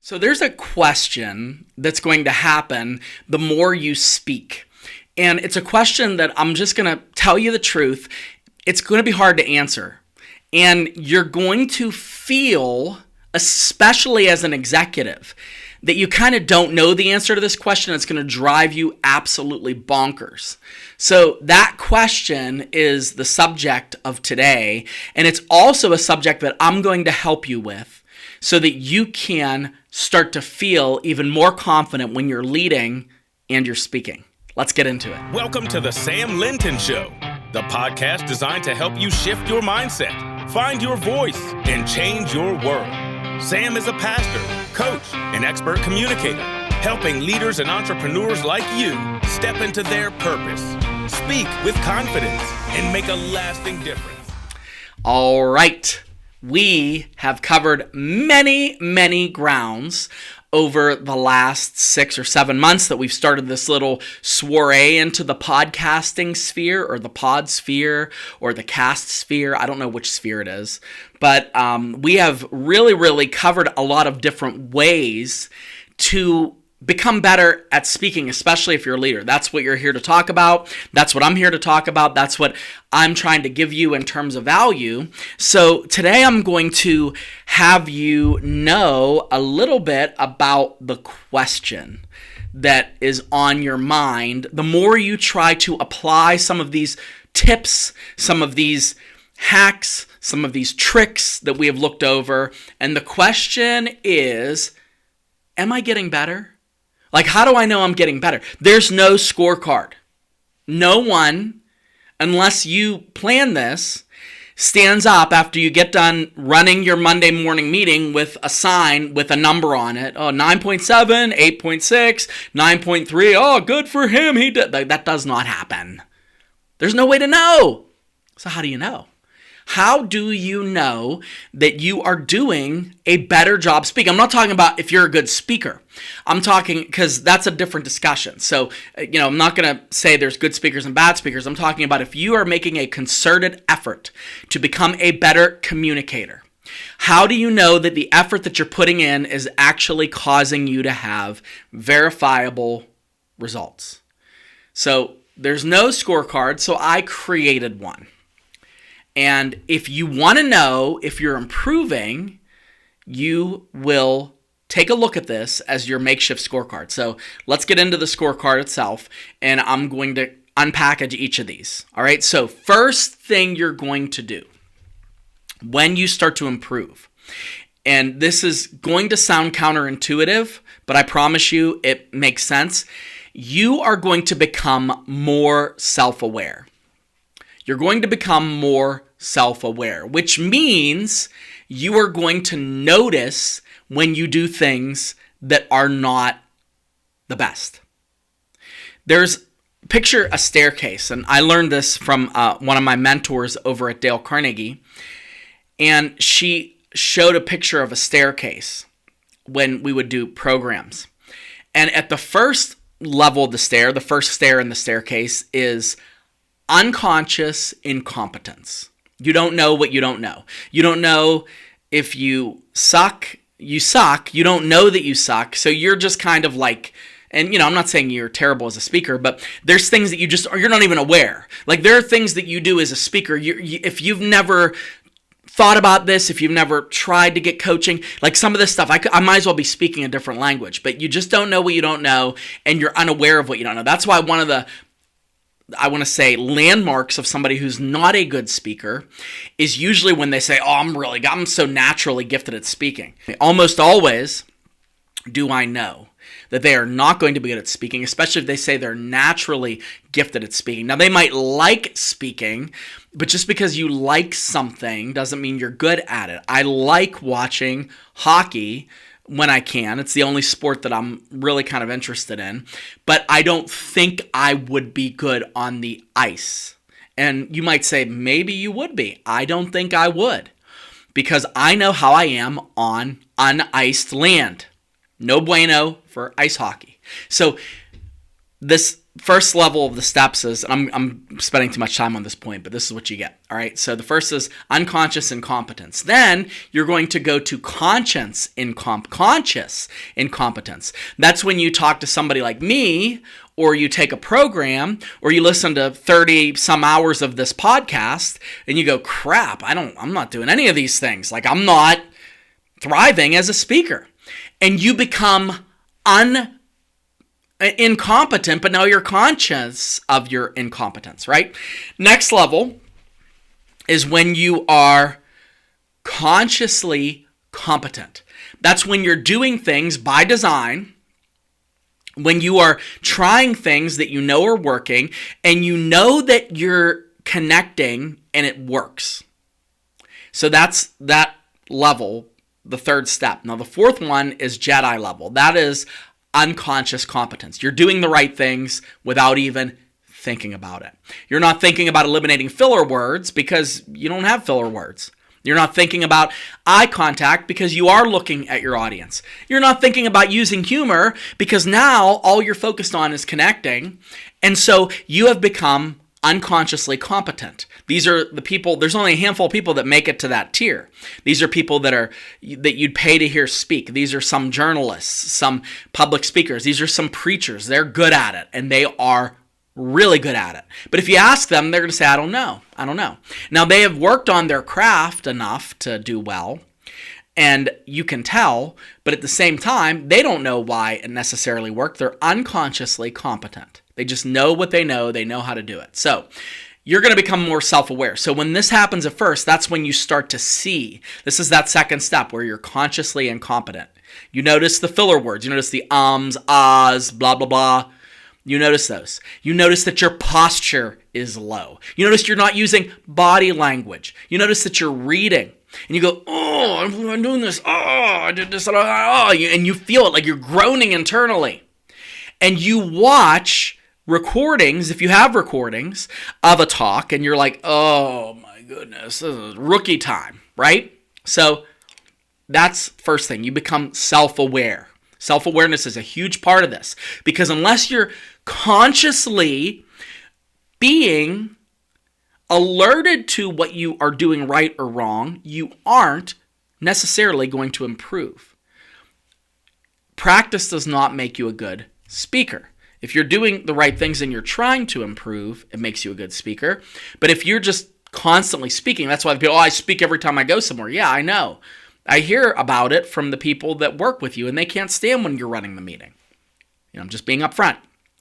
So there's a question that's going to happen the more you speak. And it's a question that I'm just going to tell you the truth. It's going to be hard to answer. And you're going to feel, especially as an executive, that you kind of don't know the answer to this question. It's going to drive you absolutely bonkers. So that question is the subject of today. And it's also a subject that I'm going to help you with so that you can start to feel even more confident when you're leading and you're speaking. Let's get into it. Welcome to the Sam Linton Show, the podcast designed to help you shift your mindset, find your voice, and change your world. Sam is a pastor, coach, and expert communicator, helping leaders and entrepreneurs like you step into their purpose, speak with confidence, and make a lasting difference. All right. We have covered many grounds over the last 6 or 7 months that we've started this little soiree into the podcasting sphere, or the pod sphere, or the cast sphere. I don't know which sphere it is. But we have really covered a lot of different ways to become better at speaking, especially if you're a leader. That's what you're here to talk about. That's what I'm here to talk about. That's what I'm trying to give you in terms of value. So today I'm going to have you know a little bit about the question that is on your mind. The more you try to apply some of these tips, some of these hacks, some of these tricks that we have looked over, and the question is, am I getting better? Like, how do I know I'm getting better? There's no scorecard. No one, unless you plan this, stands up after you get done running your Monday morning meeting with a sign with a number on it. Oh, 9.7, 8.6, 9.3. Oh, good for him. He did. That does not happen. There's no way to know. So how do you know? How do you know that you are doing a better job speaking? I'm not talking about if you're a good speaker. I'm talking, because that's a different discussion. So, I'm not going to say there's good speakers and bad speakers. I'm talking about if you are making a concerted effort to become a better communicator. How do you know that the effort that you're putting in is actually causing you to have verifiable results? So there's no scorecard, so I created one. And if you want to know if you're improving, you will take a look at this as your makeshift scorecard. So let's get into the scorecard itself, and I'm going to unpackage each of these. All right, so first thing you're going to do when you start to improve, and this is going to sound counterintuitive, but I promise you it makes sense. You are going to become more self-aware. You're going to become more self-aware, which means you are going to notice when you do things that are not the best. Picture a staircase, and I learned this from one of my mentors over at Dale Carnegie, and she showed a picture of a staircase when we would do programs. And at the first level of the stair, the first stair in the staircase is unconscious incompetence. You don't know what you don't know. You don't know if you suck. You suck. You don't know that you suck. So you're just kind of like, and I'm not saying you're terrible as a speaker, but there's things that you're not even aware. Like, there are things that you do as a speaker. If you've never thought about this, if you've never tried to get coaching, like some of this stuff, I might as well be speaking a different language, but you just don't know what you don't know, and you're unaware of what you don't know. That's why one of the, I want to say, landmarks of somebody who's not a good speaker is usually when they say, oh, I'm so naturally gifted at speaking. Almost always do I know that they are not going to be good at speaking, especially if they say they're naturally gifted at speaking. Now, they might like speaking, but just because you like something doesn't mean you're good at it. I like watching hockey when I can. It's the only sport that I'm really kind of interested in, but I don't think I would be good on the ice. And you might say, maybe you would be. I don't think I would, because I know how I am on uniced land. No bueno for ice hockey. So this first level of the steps is, and I'm spending too much time on this point, but this is what you get. All right. So the first is unconscious incompetence. Then you're going to go to conscious incompetence. That's when you talk to somebody like me, or you take a program, or you listen to 30 some hours of this podcast, and you go, crap, I'm not doing any of these things. Like, I'm not thriving as a speaker. And you become incompetent, but now you're conscious of your incompetence, right? Next level is when you are consciously competent. That's when you're doing things by design, when you are trying things that you know are working, and you know that you're connecting and it works. So that's that level, the third step. Now, the fourth one is Jedi level. That is unconscious competence. You're doing the right things without even thinking about it. You're not thinking about eliminating filler words because you don't have filler words. You're not thinking about eye contact because you are looking at your audience. You're not thinking about using humor because now all you're focused on is connecting. And so you have become unconsciously competent. These are the people, there's only a handful of people that make it to that tier. These are people that you'd pay to hear speak. These are some journalists, some public speakers. These are some preachers. They're good at it, and they are really good at it. But if you ask them, they're going to say, I don't know. Now, they have worked on their craft enough to do well, and you can tell, but at the same time, they don't know why it necessarily worked. They're unconsciously competent. They just know what they know how to do it. So you're going to become more self-aware. So when this happens at first, that's when you start to see. This is that second step where you're consciously incompetent. You notice the filler words. You notice the ums, ahs, blah, blah, blah. You notice those. You notice that your posture is low. You notice you're not using body language. You notice that you're reading. And you go, oh, I'm doing this. Oh, I did this. Oh, and you feel it like you're groaning internally. And you watch recordings, if you have recordings of a talk, and you're like, oh my goodness, this is rookie time, right? So that's first thing. You become self-aware. Self-awareness is a huge part of this, because unless you're consciously being alerted to what you are doing right or wrong, you aren't necessarily going to improve. Practice does not make you a good speaker. If you're doing the right things and you're trying to improve, it makes you a good speaker. But if you're just constantly speaking, that's why people, I speak every time I go somewhere. Yeah, I know. I hear about it from the people that work with you, and they can't stand when you're running the meeting. I'm just being upfront.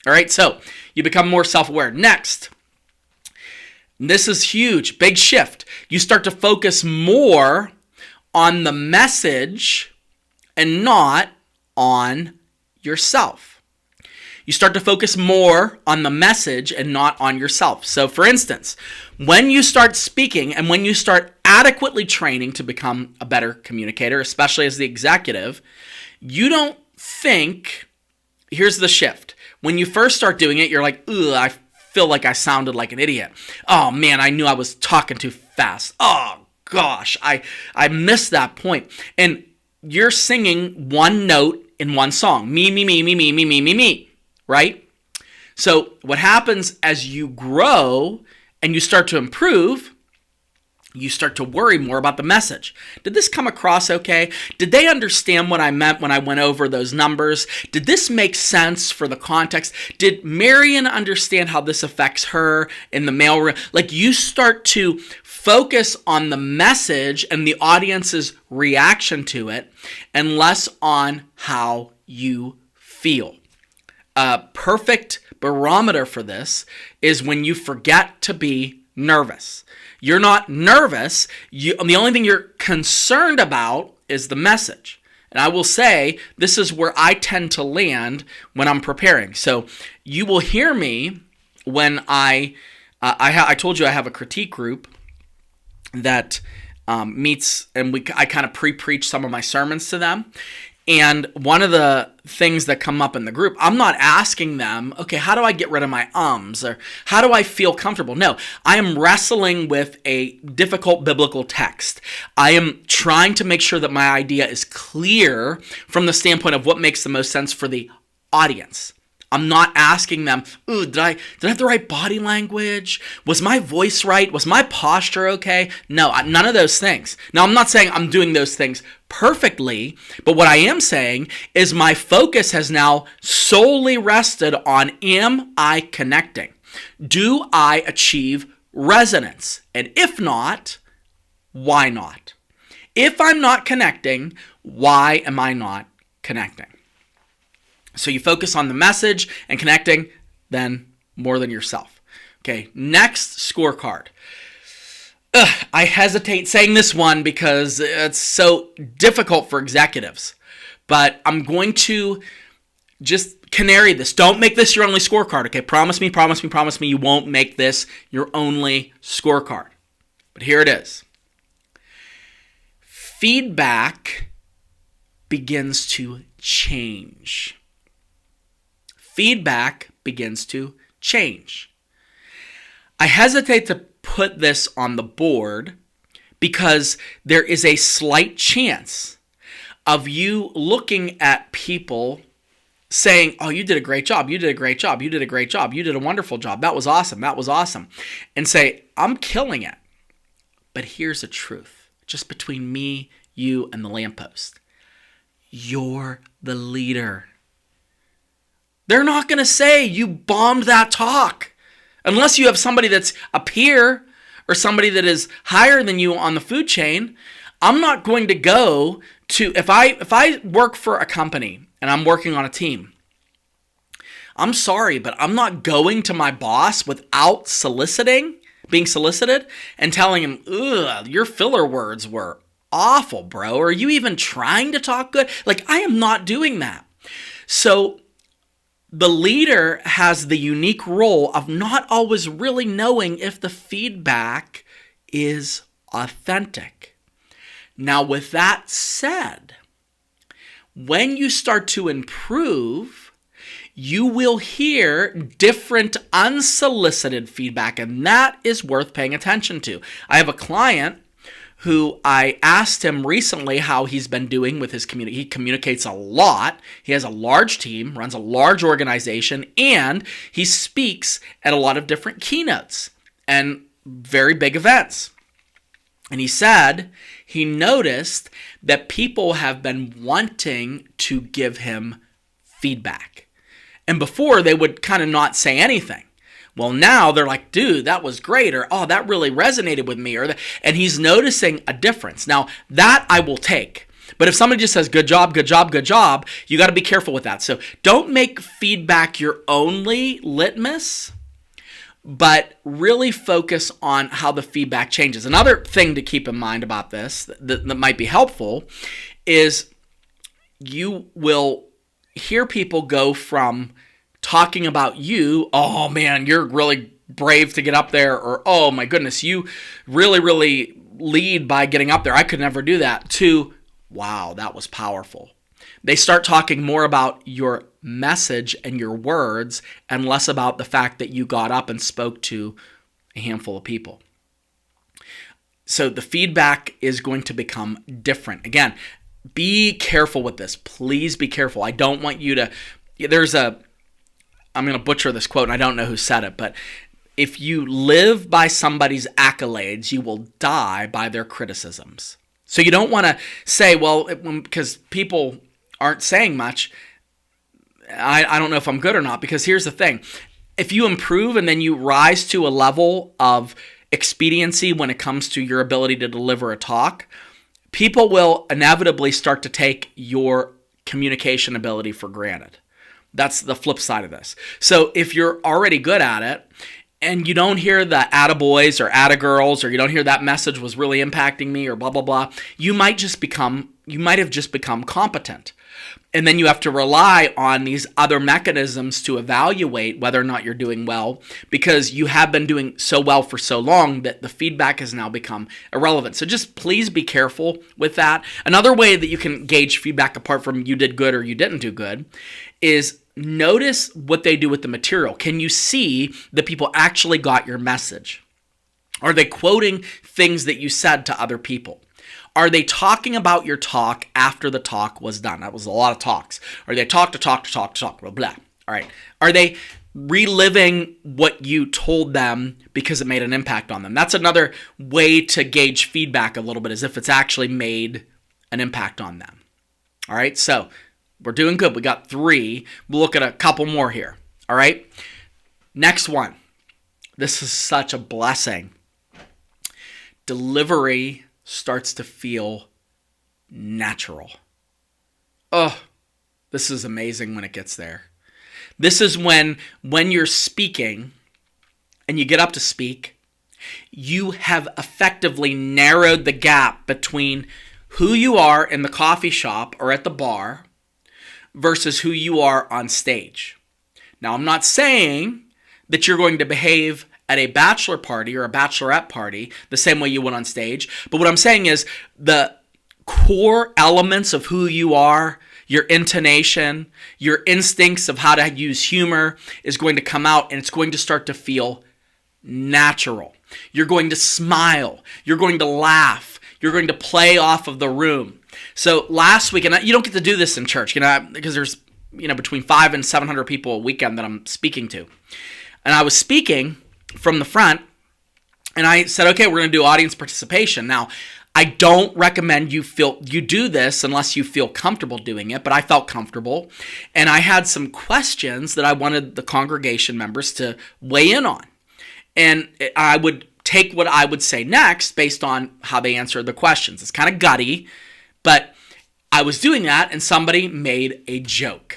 All right, so you become more self-aware. Next, this is huge, big shift. You start to focus more on the message and not on yourself. You start to focus more on the message and not on yourself. So for instance, when you start speaking and when you start adequately training to become a better communicator, especially as the executive, you don't think, here's the shift. When you first start doing it, you're like, ugh, I feel like I sounded like an idiot. Oh man, I knew I was talking too fast. Oh gosh, I missed that point. And you're singing one note in one song. Me, me, me, me, me, me, me, me, me. Right? So what happens as you grow and you start to improve, you start to worry more about the message. Did this come across okay? Did they understand what I meant when I went over those numbers? Did this make sense for the context? Did Marion understand how this affects her in the mailroom? Like, you start to focus on the message and the audience's reaction to it and less on how you feel. A perfect barometer for this is when you forget to be nervous. You're not nervous. The only thing you're concerned about is the message. And I will say, this is where I tend to land when I'm preparing. So you will hear me when I told you I have a critique group that meets, and I kind of pre-preach some of my sermons to them. And one of the things that come up in the group, I'm not asking them, okay, how do I get rid of my ums? Or how do I feel comfortable? No, I am wrestling with a difficult biblical text. I am trying to make sure that my idea is clear from the standpoint of what makes the most sense for the audience. I'm not asking them, ooh, did I have the right body language? Was my voice right? Was my posture okay? No, none of those things. Now, I'm not saying I'm doing those things perfectly, but what I am saying is my focus has now solely rested on, am I connecting? Do I achieve resonance? And if not, why not? If I'm not connecting, why am I not connecting? So you focus on the message and connecting, then more than yourself. Okay, next scorecard. I hesitate saying this one because it's so difficult for executives, but I'm going to just canary this. Don't make this your only scorecard, okay? Promise me you won't make this your only scorecard. But here it is. Feedback begins to change. Feedback begins to change. I hesitate to put this on the board because there is a slight chance of you looking at people saying, oh, you did a great job, you did a great job, you did a great job, you did a wonderful job, that was awesome, and say, I'm killing it. But here's the truth, just between me, you, and the lamppost. You're the leader. They're not going to say you bombed that talk. Unless you have somebody that's a peer or somebody that is higher than you on the food chain. I'm not going to go to, if I work for a company and I'm working on a team, I'm sorry, but I'm not going to my boss without being solicited and telling him, ugh, your filler words were awful, bro. Are you even trying to talk good? Like, I am not doing that. So the leader has the unique role of not always really knowing if the feedback is authentic. Now, with that said, when you start to improve, you will hear different unsolicited feedback, and that is worth paying attention to. I have a client who I asked him recently how he's been doing with his community. He communicates a lot. He has a large team, runs a large organization, and he speaks at a lot of different keynotes and very big events. And he said he noticed that people have been wanting to give him feedback. And before, they would kind of not say anything. Well, now they're like, dude, that was great, or oh, that really resonated with me, and he's noticing a difference. Now, that I will take. But if somebody just says, good job, good job, good job, you got to be careful with that. So don't make feedback your only litmus, but really focus on how the feedback changes. Another thing to keep in mind about this that might be helpful is you will hear people go from talking about you, oh man, you're really brave to get up there, or oh my goodness, you really, really lead by getting up there, I could never do that, to wow, that was powerful. They start talking more about your message and your words and less about the fact that you got up and spoke to a handful of people. So the feedback is going to become different. Again, be careful with this. Please be careful. I don't want you to, I'm going to butcher this quote, and I don't know who said it, but if you live by somebody's accolades, you will die by their criticisms. So you don't want to say, well, because people aren't saying much, I don't know if I'm good or not, because here's the thing. If you improve and then you rise to a level of expediency when it comes to your ability to deliver a talk, people will inevitably start to take your communication ability for granted. That's the flip side of this. So if you're already good at it and you don't hear the attaboys or attagirls, or you don't hear that message was really impacting me or blah, blah, blah, you might have just become competent. And then you have to rely on these other mechanisms to evaluate whether or not you're doing well, because you have been doing so well for so long that the feedback has now become irrelevant. So just please be careful with that. Another way that you can gauge feedback apart from you did good or you didn't do good is notice what they do with the material. Can you see that people actually got your message? Are they quoting things that you said to other people? Are they talking about your talk after the talk was done? That was a lot of talks. Or they talk, blah, blah. All right. Are they reliving what you told them because it made an impact on them? That's another way to gauge feedback a little bit, is if it's actually made an impact on them. All right. So we're doing good. We got 3. We'll look at a couple more here. All right. Next one. This is such a blessing. Delivery starts to feel natural. Oh, this is amazing when it gets there. This is when you're speaking and you get up to speak, you have effectively narrowed the gap between who you are in the coffee shop or at the bar versus who you are on stage. Now, I'm not saying that you're going to behave at a bachelor party or a bachelorette party the same way you would on stage, but what I'm saying is the core elements of who you are, your intonation, your instincts of how to use humor is going to come out, and it's going to start to feel natural. You're going to smile. You're going to laugh. You're going to play off of the room. So last week, and you don't get to do this in church, because there's between 500 and 700 people a weekend that I'm speaking to. And I was speaking from the front, and I said, okay, we're going to do audience participation. Now, I don't recommend you do this unless you feel comfortable doing it, but I felt comfortable, and I had some questions that I wanted the congregation members to weigh in on. And I would take what I would say next based on how they answered the questions. It's kind of gutty, but I was doing that, and somebody made a joke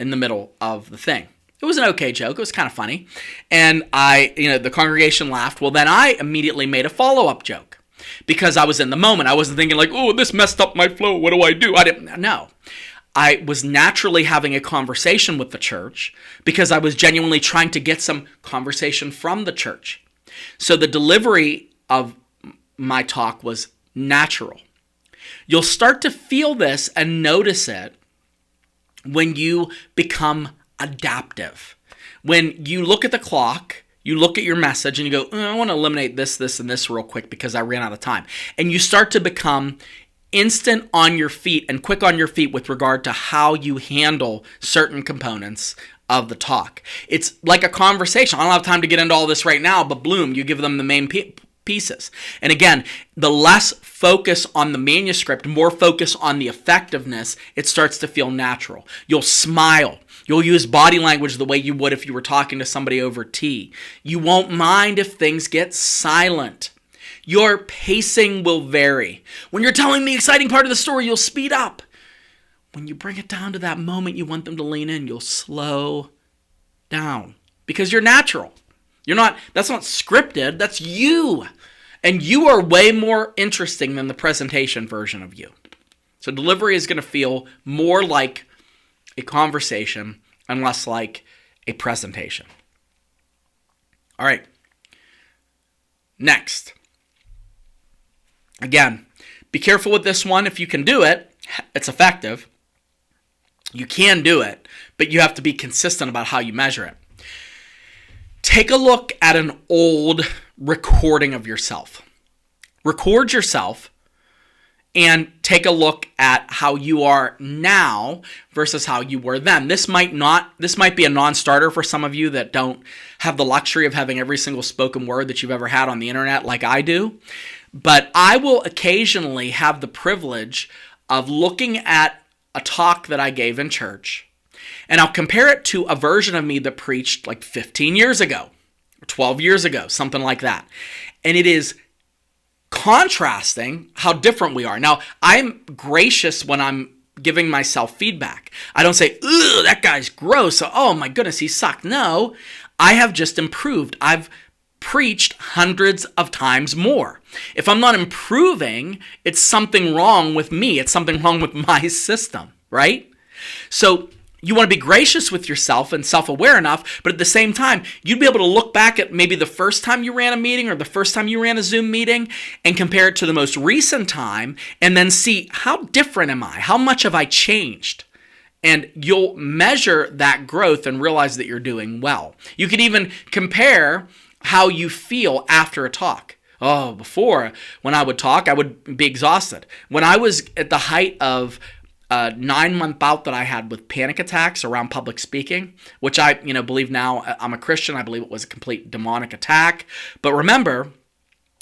in the middle of the thing. It was an okay joke. It was kind of funny. And the congregation laughed. Well, then I immediately made a follow-up joke because I was in the moment. I wasn't thinking like, oh, this messed up my flow. What do I do? I didn't know. I was naturally having a conversation with the church because I was genuinely trying to get some conversation from the church. So the delivery of my talk was natural. You'll start to feel this and notice it when you become adaptive. When you look at the clock, you look at your message and you go, I want to eliminate this, this, and this real quick because I ran out of time. And you start to become instant on your feet and quick on your feet with regard to how you handle certain components of the talk. It's like a conversation. I don't have time to get into all this right now, but bloom, you give them the main pieces. And again, the less focus on the manuscript, more focus on the effectiveness, it starts to feel natural. You'll smile. You'll use body language the way you would if you were talking to somebody over tea. You won't mind if things get silent. Your pacing will vary. When you're telling the exciting part of the story, you'll speed up. When you bring it down to that moment you want them to lean in, you'll slow down because you're natural. That's not scripted, that's you. And you are way more interesting than the presentation version of you. So delivery is going to feel more like a conversation and less like a presentation. All right. Next. Again, be careful with this one. If you can do it, it's effective. You can do it, but you have to be consistent about how you measure it. Take a look at an old recording of yourself. Record yourself and take a look at how you are now versus how you were then. This might be a non-starter for some of you that don't have the luxury of having every single spoken word that you've ever had on the internet like I do. But I will occasionally have the privilege of looking at a talk that I gave in church, and I'll compare it to a version of me that preached like 15 years ago, or 12 years ago, something like that. And it is contrasting how different we are. Now, I'm gracious when I'm giving myself feedback. I don't say, ugh, that guy's gross. Oh my goodness, he sucked. No, I have just improved. I've preached hundreds of times more. If I'm not improving, it's something wrong with me. It's something wrong with my system, right? So you want to be gracious with yourself and self-aware enough, but at the same time, you'd be able to look back at maybe the first time you ran a meeting or the first time you ran a Zoom meeting and compare it to the most recent time and then see how different am I? How much have I changed? And you'll measure that growth and realize that you're doing well. You can even compare how you feel after a talk. Oh, before, when I would talk, I would be exhausted. When I was at the height of a 9-month bout that I had with panic attacks around public speaking, which I, believe now. I'm a Christian. I believe it was a complete demonic attack. But remember,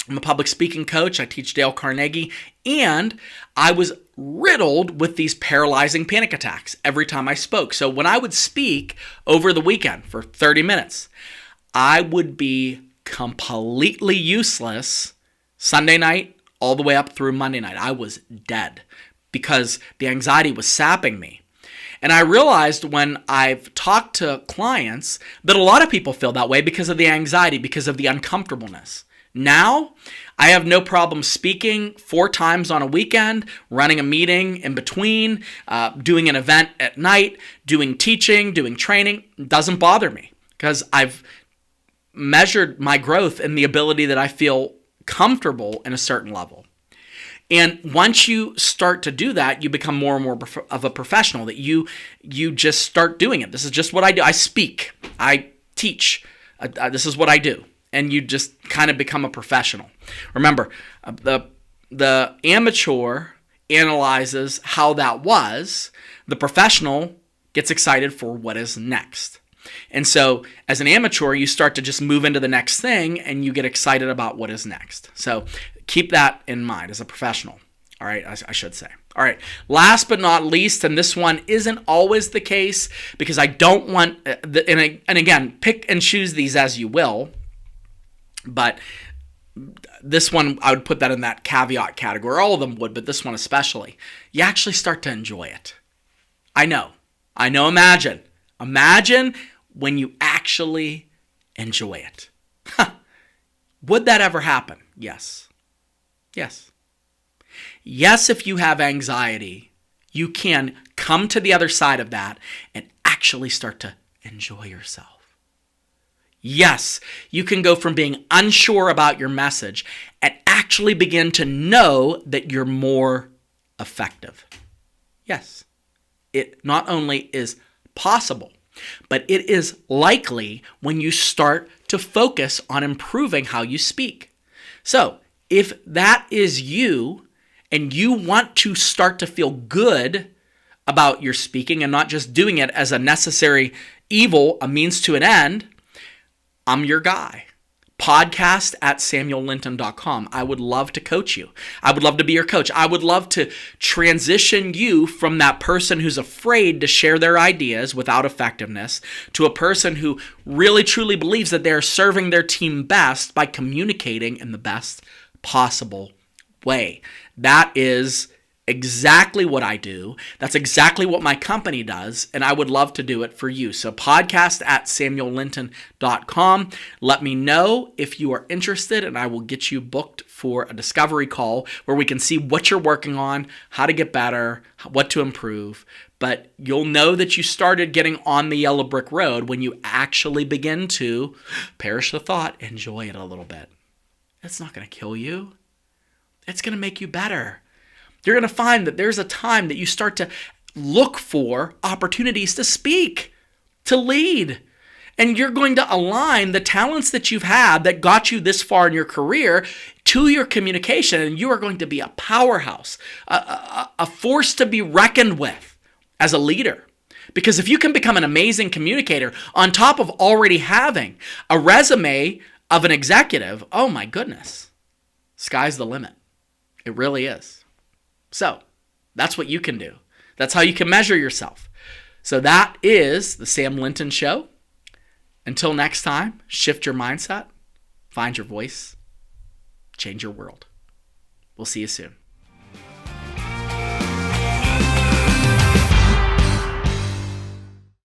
I'm a public speaking coach. I teach Dale Carnegie, and I was riddled with these paralyzing panic attacks every time I spoke. So when I would speak over the weekend for 30 minutes, I would be completely useless Sunday night all the way up through Monday night. I was dead because the anxiety was sapping me. And I realized when I've talked to clients that a lot of people feel that way because of the anxiety, because of the uncomfortableness. Now, I have no problem speaking 4 times on a weekend, running a meeting in between, doing an event at night, doing teaching, doing training. It doesn't bother me because I've measured my growth in the ability that I feel comfortable in a certain level. And once you start to do that, you become more and more of a professional, that you just start doing it. This is just what I do. I speak. I teach. This is what I do. And you just kind of become a professional. Remember, the amateur analyzes how that was. The professional gets excited for what is next. And so as an amateur, you start to just move into the next thing and you get excited about what is next. So keep that in mind as a professional. All right, I should say. All right, last but not least, and this one isn't always the case because I don't want, and again, pick and choose these as you will, but this one, I would put that in that caveat category. All of them would, but this one especially. You actually start to enjoy it. I know. Imagine when you actually enjoy it. Would that ever happen? Yes. Yes, if you have anxiety, you can come to the other side of that and actually start to enjoy yourself. Yes, you can go from being unsure about your message and actually begin to know that you're more effective. Yes, it not only is possible, but it is likely when you start to focus on improving how you speak. So, if that is you and you want to start to feel good about your speaking and not just doing it as a necessary evil, a means to an end, I'm your guy. Podcast@SamuelLinton.com. I would love to coach you. I would love to be your coach. I would love to transition you from that person who's afraid to share their ideas without effectiveness to a person who really truly believes that they're serving their team best by communicating in the best possible way. That is exactly what I do. That's exactly what my company does, and I would love to do it for you. So podcast@SamuelLinton.com. Let me know if you are interested, and I will get you booked for a discovery call where we can see what you're working on, how to get better, what to improve. But you'll know that you started getting on the yellow brick road when you actually begin to, perish the thought, enjoy it a little bit. It's not going to kill you. It's going to make you better. You're going to find that there's a time that you start to look for opportunities to speak, to lead. And you're going to align the talents that you've had that got you this far in your career to your communication. And you are going to be a powerhouse, a force to be reckoned with as a leader. Because if you can become an amazing communicator on top of already having a resume of an executive, oh my goodness, sky's the limit. It really is. So that's what you can do. That's how you can measure yourself. So that is the Sam Linton Show. Until next time, shift your mindset, find your voice, change your world. We'll see you soon.